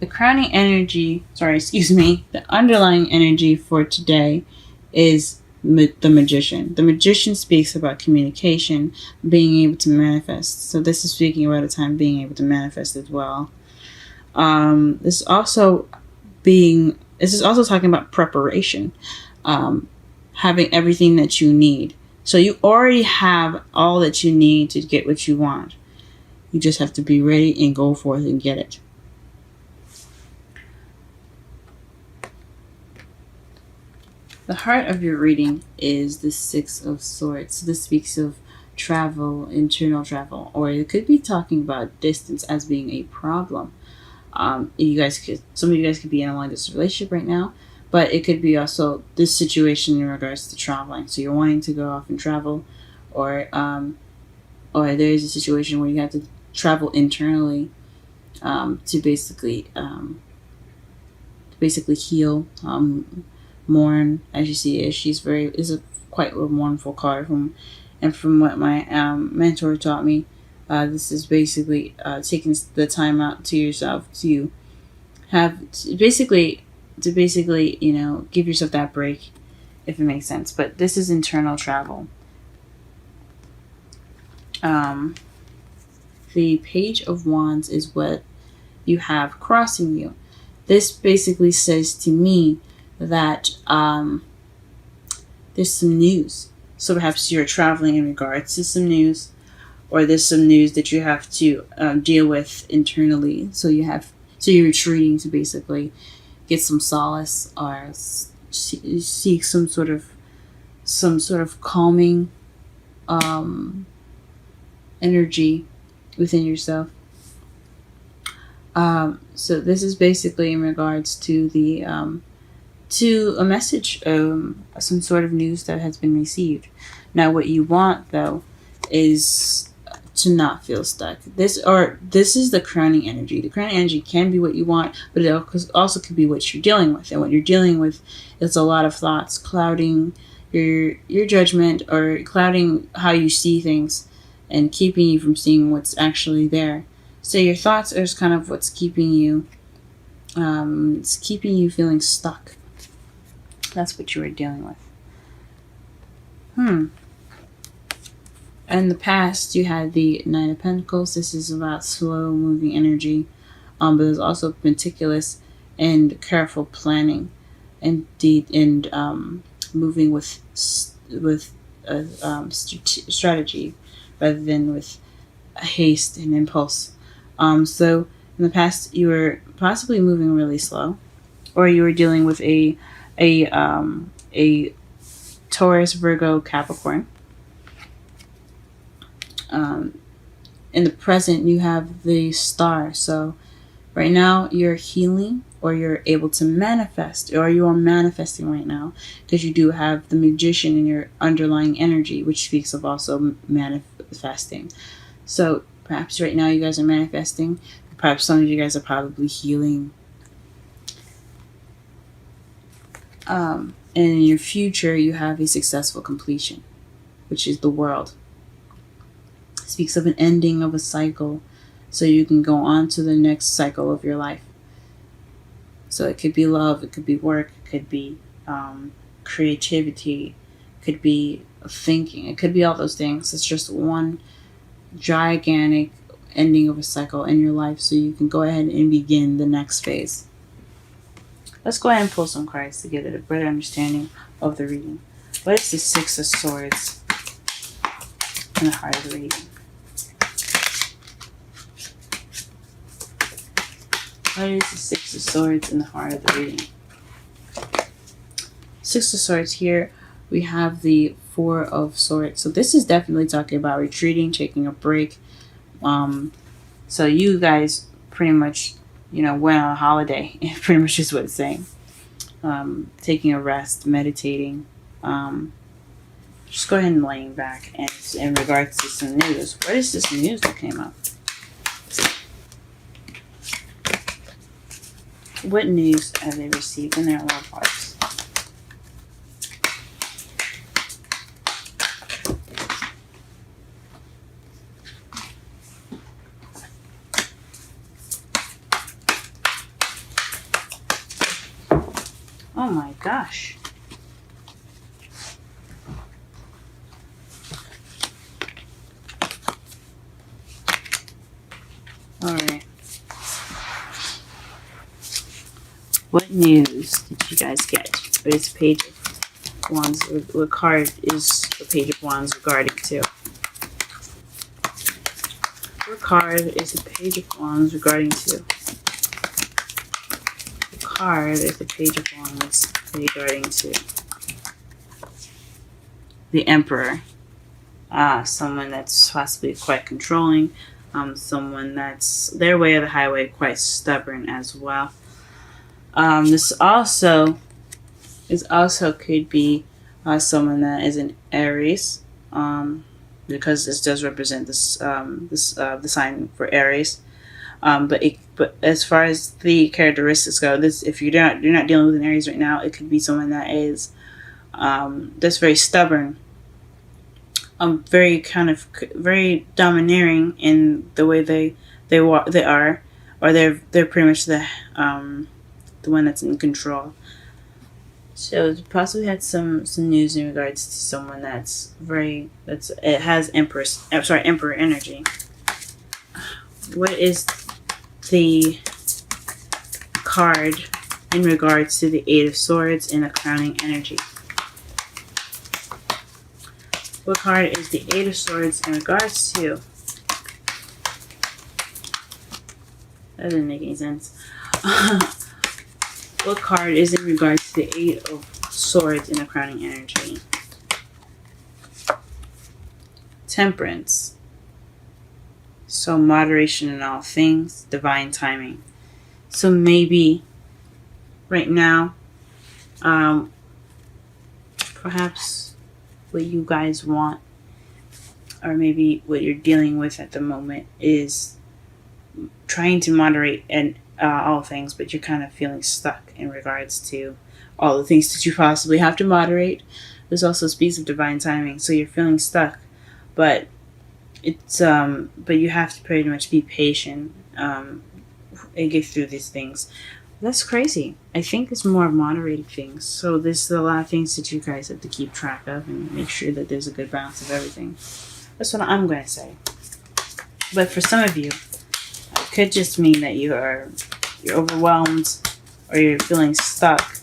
the crowning energy, the underlying energy for today is the Magician. The Magician speaks about communication, being able to manifest. So this is speaking about a time being able to manifest as well. This is also talking about preparation, having everything that you need. So you already have all that you need to get what you want. You just have to be ready and go forth and get it. The heart of your reading is the Six of Swords. This speaks of travel, internal travel, or it could be talking about distance as being a problem. Some of you guys could be in a long-distance relationship right now, but it could be also this situation in regards to traveling. So you're wanting to go off and travel, or there is a situation where you have to travel internally to basically heal, mourn. As you see, is quite a mournful card from what my mentor taught me. This is basically taking the time out to yourself to basically give yourself that break, if it makes sense. But this is internal travel. The Page of Wands is what you have crossing you. This basically says to me that there's some news. So perhaps you're traveling in regards to some news, or there's some news that you have to deal with internally. So you're retreating to basically get some solace, or seek some sort of calming energy within yourself. So this is basically in regards to to a message, some sort of news that has been received. Now, what you want though is to not feel stuck. This is the crowning energy. The crowning energy can be what you want, but it also could be what you're dealing with. And what you're dealing with is a lot of thoughts clouding your judgment, or clouding how you see things, and keeping you from seeing what's actually there. So your thoughts are kind of what's keeping you, it's keeping you feeling stuck. That's what you are dealing with. In the past, you had the Nine of Pentacles. This is about slow moving energy, but there's also meticulous and careful planning, and moving with strategy rather than with haste and impulse. So in the past, you were possibly moving really slow, or you were dealing with a Taurus, Virgo, Capricorn. In the present, you have the Star. So right now you're healing, or you're able to manifest, or you are manifesting right now, because you do have the Magician in your underlying energy, which speaks of also manifesting. So perhaps right now you guys are manifesting. Perhaps some of you guys are probably healing. And in your future, you have a successful completion, which is the World. It speaks of an ending of a cycle, so you can go on to the next cycle of your life. So it could be love, it could be work, it could be creativity, it could be thinking, it could be all those things. It's just one gigantic ending of a cycle in your life, so you can go ahead and begin the next phase. Let's go ahead and pull some cards to get a better understanding of the reading. What is the Six of Swords in the heart of the reading? What is the Six of Swords in the heart of the reading? Six of Swords here, we have the Four of Swords. So this is definitely talking about retreating, taking a break. So you guys pretty much, went on a holiday. Pretty much is what it's saying. Taking a rest, meditating. Just go ahead and laying back. And in regards to some news, what is this news that came up? What news have they received in their love lives? Oh my gosh. Alright. What news did you guys get? What is Page of Wands? What card is the Page of Wands regarding to? What card is the Page of Wands regarding to? What card is the Page of Wands regarding to? The Emperor. Someone that's possibly quite controlling. Someone that's their way or the highway, quite stubborn as well. This also could be someone that is an Aries, because this does represent this the sign for Aries. But as far as the characteristics go, this, if you're not dealing with an Aries right now, it could be someone that is that's very stubborn, very domineering in the way they are, or they're pretty much the one that's in control. So possibly had some news in regards to someone it has Emperor energy. What is the card in regards to the Eight of Swords and the crowning energy? What card is the Eight of Swords in regards to? That didn't make any sense. What card is in regards to the Eight of Swords in the crowning energy? Temperance. So moderation in all things, divine timing. So maybe right now, perhaps what you guys want, or maybe what you're dealing with at the moment, is trying to moderate and all things, but you're kind of feeling stuck in regards to all the things that you possibly have to moderate. This also speaks of divine timing, so you're feeling stuck, but it's but you have to pretty much be patient and get through these things. That's crazy. I think it's more of moderated things. So there's a lot of things that you guys have to keep track of and make sure that there's a good balance of everything. That's what I'm going to say. But for some of you, it could just mean that you're overwhelmed or you're feeling stuck,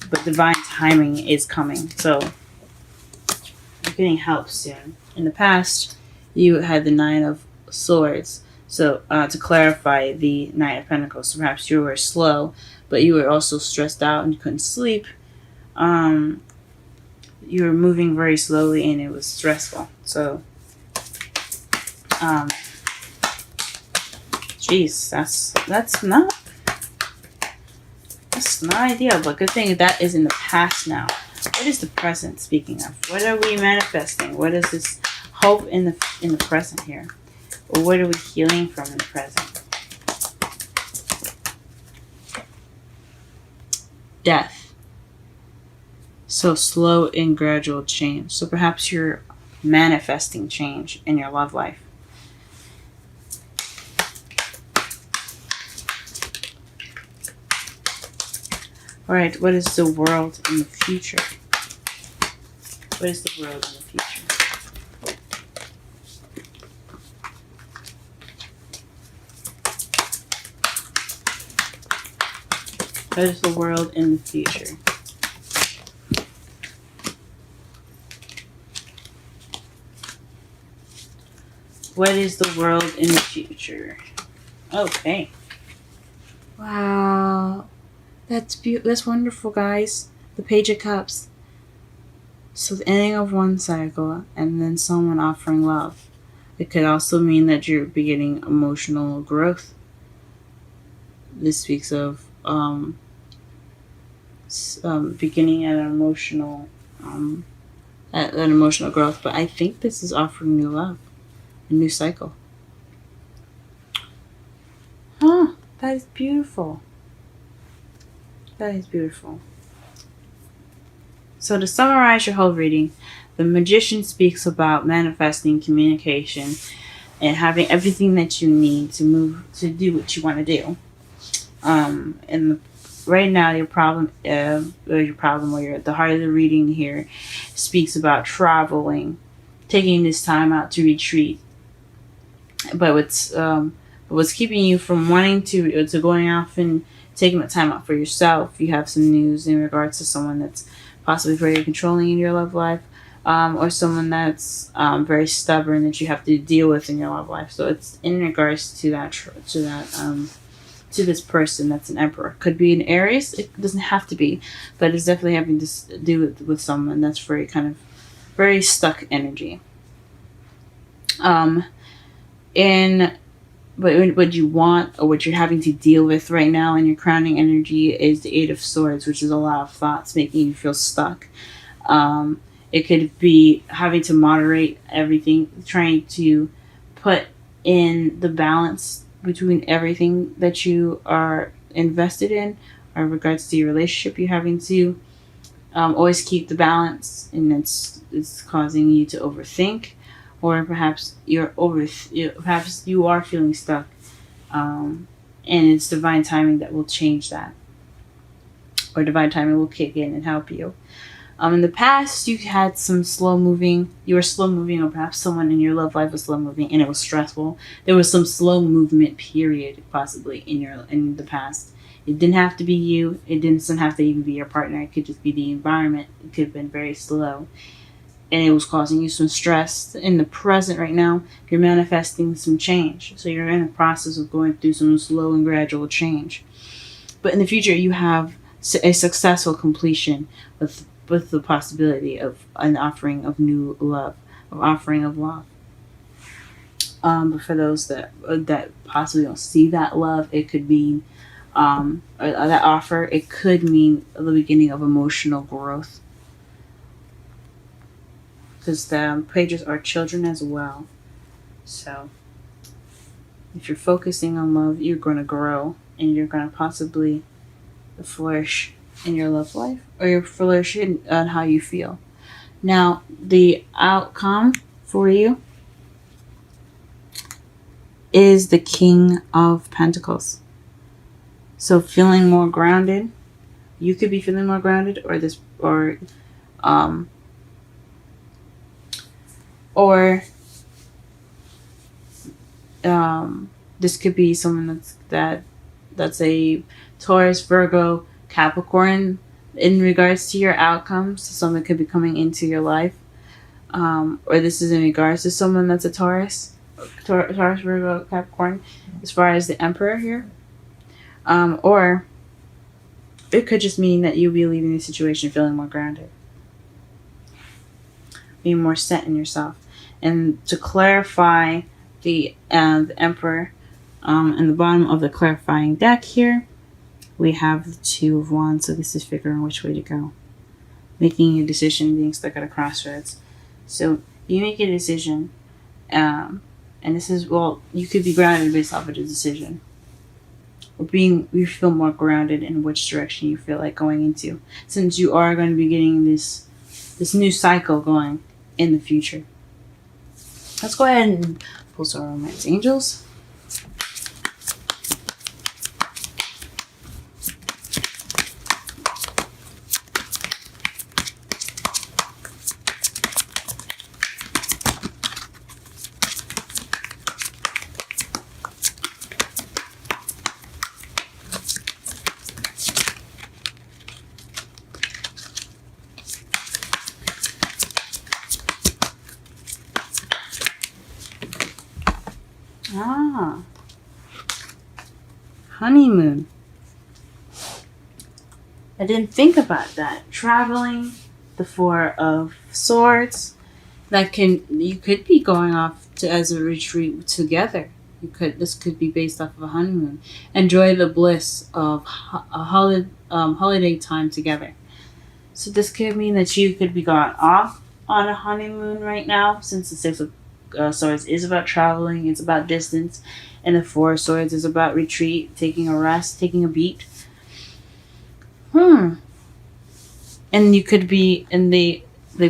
but divine timing is coming. So you're getting help soon. In the past, you had the Nine of Swords. So to clarify, the Knight of Pentacles. So perhaps you were slow, but you were also stressed out and you couldn't sleep. You were moving very slowly and it was stressful. So, geez, that's not ideal. But good thing that is in the past now. What is the present? Speaking of, what are we manifesting? What is this hope in the present here? Or what are we healing from in the present? Death. So slow and gradual change. So perhaps you're manifesting change in your love life. Alright, what is the world in the future? What is the world in the future? What is the world in the future? What is the world in the future? Okay. Wow. That's wonderful, guys. The Page of Cups. So the ending of one cycle and then someone offering love. It could also mean that you're beginning emotional growth. This speaks of beginning at an emotional growth, but I think this is offering new love, a new cycle. That is beautiful. That is beautiful. So to summarize your whole reading, the Magician speaks about manifesting communication and having everything that you need to do what you want to do. And right now your problem, or the heart of the reading here speaks about traveling, taking this time out to retreat. But what's keeping you from wanting to going off and taking the time out for yourself? You have some news in regards to someone that's possibly very controlling in your love life, or someone that's very stubborn that you have to deal with in your love life. So it's in regards to to this person that's an emperor. Could be an Aries. It doesn't have to be, but it's definitely having to do with someone that's very stuck energy. And but what you want, or what you're having to deal with right now in your crowning energy, is the Eight of Swords, which is a lot of thoughts making you feel stuck. It could be having to moderate everything, trying to put in the balance between everything that you are invested in, or in regards to your relationship. You're having to always keep the balance, and it's causing you to overthink, or perhaps perhaps you are feeling stuck, and it's divine timing that will change that, or divine timing will kick in and help you. In the past, you had some you were slow moving, or perhaps someone in your love life was slow moving and it was stressful. There was some slow movement period possibly in the past. It didn't have to be you. It doesn't have to even be your partner. It could just be the environment. It could have been very slow, and it was causing you some stress. In the present right now, you're manifesting some change. So you're in the process of going through some slow and gradual change. But in the future, you have a successful completion with the possibility of an offering of new love, But for those that possibly don't see that love, it could mean or that offer. It could mean the beginning of emotional growth, because the pages are children as well. So if you're focusing on love, you're going to grow, and you're going to possibly flourish in your love life, or you're flourishing on how you feel. Now, the outcome for you is the King of Pentacles. So feeling more grounded. You could be feeling more grounded, or this could be someone that's a Taurus, Virgo, Capricorn in regards to your outcomes. So someone could be coming into your life, or this is in regards to someone that's a Taurus, Virgo, Capricorn, as far as the Emperor here. Or it could just mean that you'll be leaving the situation feeling more grounded, being more set in yourself. And to clarify the Emperor, in the bottom of the clarifying deck here, we have the Two of Wands. So this is figuring which way to go, making a decision, being stuck at a crossroads. So you make a decision, and this is, you could be grounded based off of the decision, or you feel more grounded in which direction you feel like going into, since you are going to be getting this new cycle going in the future. Let's go ahead and pull some romance angels. Honeymoon. I didn't think about that. Traveling, the Four of Swords. You could be going off as a retreat together. This could be based off of a honeymoon. Enjoy the bliss of a holiday time together. So this could mean that you could be going off on a honeymoon right now, since the Six of Swords is about traveling, it's about distance, and the Four of Swords is about retreat, taking a rest, taking a beat. And you could be in the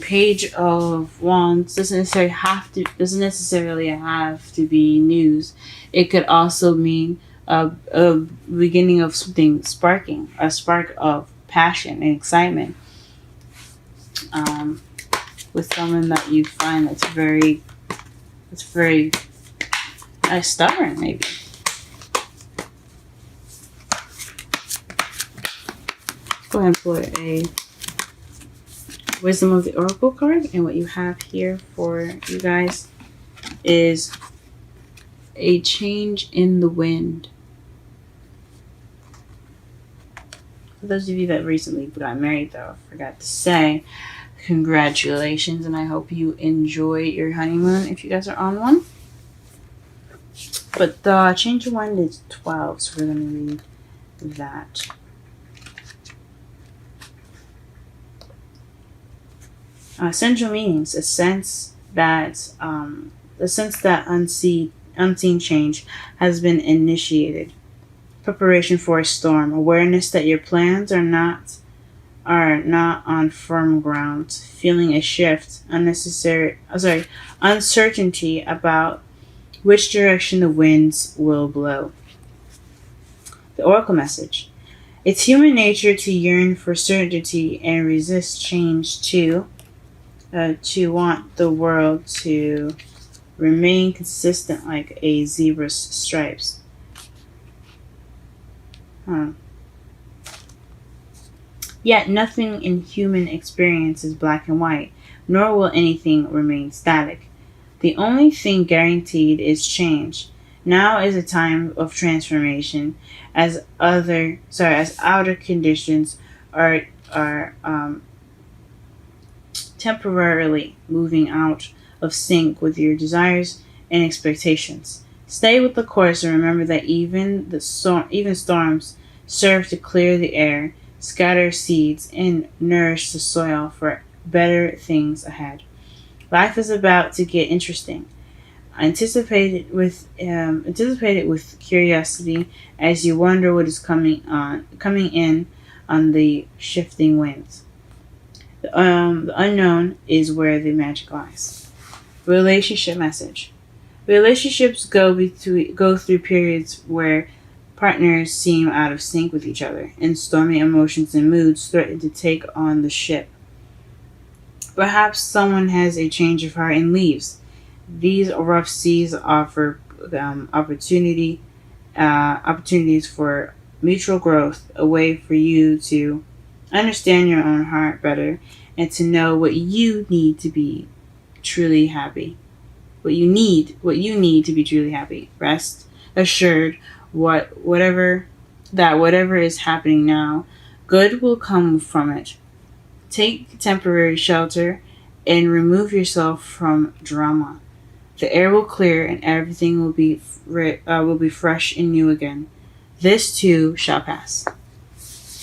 Page of Wands. Doesn't necessarily have to be news. It could also mean a beginning of something sparking, a spark of passion and excitement, with someone that you find that's very stubborn, maybe. Go ahead and pull a Wisdom of the Oracle card, and what you have here for you guys is a change in the wind. For those of you that recently got married, though, I forgot to say, congratulations, and I hope you enjoy your honeymoon if you guys are on one. But the change of wind is 12, so we're going to read that. Essential meanings: a sense that unseen change has been initiated. Preparation for a storm. Awareness that your plans are not on firm ground. Feeling a shift. Uncertainty about which direction the winds will blow. The Oracle message: it's human nature to yearn for certainty and resist change to want the world to remain consistent like a zebra's stripes. Yet nothing in human experience is black and white, nor will anything remain static. The only thing guaranteed is change. Now is a time of transformation, as outer conditions are temporarily moving out of sync with your desires and expectations. Stay with the course and remember that even storms serve to clear the air, scatter seeds, and nourish the soil for better things ahead. Life is about to get interesting. Anticipate it with curiosity as you wonder what is coming in on the shifting winds. The unknown is where the magic lies. Relationship message: relationships go through periods where partners seem out of sync with each other, and stormy emotions and moods threaten to take on the ship. Perhaps someone has a change of heart and leaves. These rough seas offer opportunities for mutual growth, a way for you to understand your own heart better and to know what you need to be truly happy. What you need to be truly happy. Rest assured, whatever is happening now, good will come from it. Take temporary shelter and remove yourself from drama. The air will clear and everything will be fresh and new again. This too shall pass.